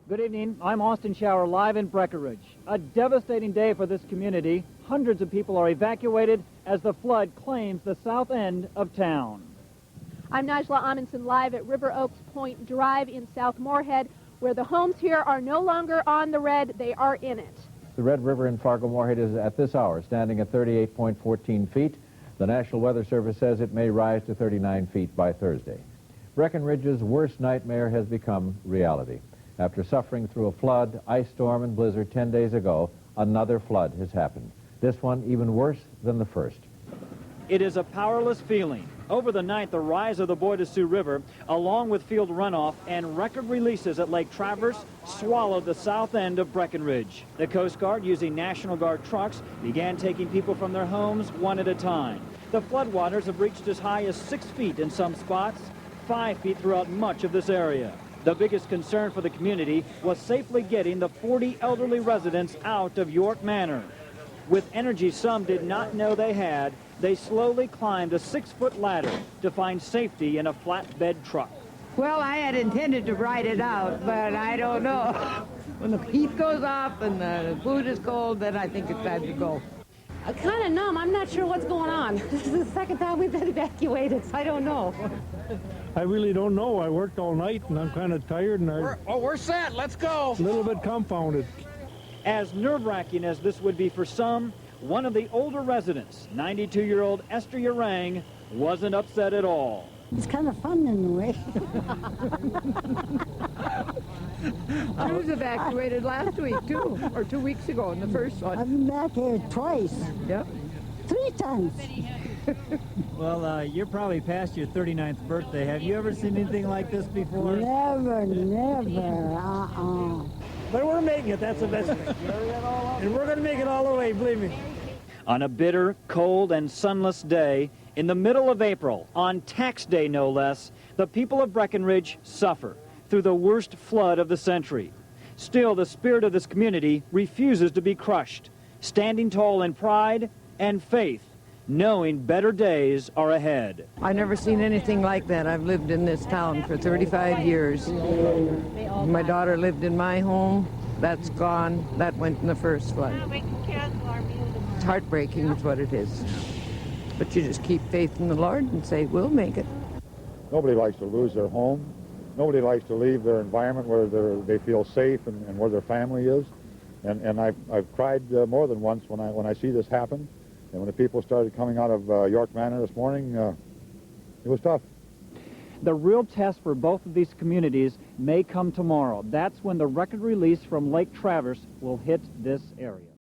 Good evening. I'm Austin Shower live in Breckenridge. A devastating day for this community. Hundreds of people are evacuated as the flood claims the south end of town. I'm NAJLA AMUNDSON live at River Oaks Point Drive in South Moorhead, where the homes here are no longer on the red, they are in it. The Red River in Fargo Moorhead is at this hour standing at 38.14 feet. The National Weather Service says it may rise to 39 feet by Thursday. Breckenridge's worst nightmare has become reality. After suffering through a flood, ice storm, and blizzard 10 days ago, another flood has happened. This one even worse than the first. It is a powerless feeling. Over the night, the rise of the Bois de Sioux River, along with field runoff and record releases at Lake Traverse, swallowed the south end of Breckenridge. The Coast Guard, using National Guard trucks, began taking people from their homes one at a time. The floodwaters have reached as high as 6 feet in some spots, 5 feet throughout much of this area. The biggest concern for the community was safely getting the 40 elderly residents out of York Manor. With energy some did not know they had, they slowly climbed a 6-foot ladder to find safety in a flatbed truck. Well, I had intended to ride it out, but I don't know. When the heat goes up and the food is cold, then I think it's time to go. I'm kind of numb. I'm not sure what's going on. This is the second time we've been evacuated, so I don't know. I really don't know. I worked all night, and I'm kind of tired, and we're set. Let's go. A little bit confounded. As nerve-wracking as this would be for some, one of the older residents, 92-year-old Esther URANG, wasn't upset at all. It's kind of fun in a way. I was evacuated last week, too, or 2 weeks ago in the first one. I've been back here twice. Yep. 3 times. Well, you're probably past your 39th birthday. Have you ever seen anything like this before? Never. But we're making it. That's the best thing. And we're going to make it all the way, believe me. On a bitter, cold, and sunless day, in the middle of April, on tax day no less, the people of Breckenridge suffer through the worst flood of the century. Still, the spirit of this community refuses to be crushed, standing tall in pride and faith, knowing better days are ahead. I've never seen anything like that. I've lived in this town for 35 years. My daughter lived in my home. That's gone. That went in the first flood. It's heartbreaking is what it is. But you just keep faith in the Lord and say, we'll make it. Nobody likes to lose their home. Nobody likes to leave their environment where they feel safe and where their family is. And I've cried more than once when I see this happen. And when the people started coming out of York Manor this morning, it was tough. The real test for both of these communities may come tomorrow. That's when the record release from Lake Traverse will hit this area.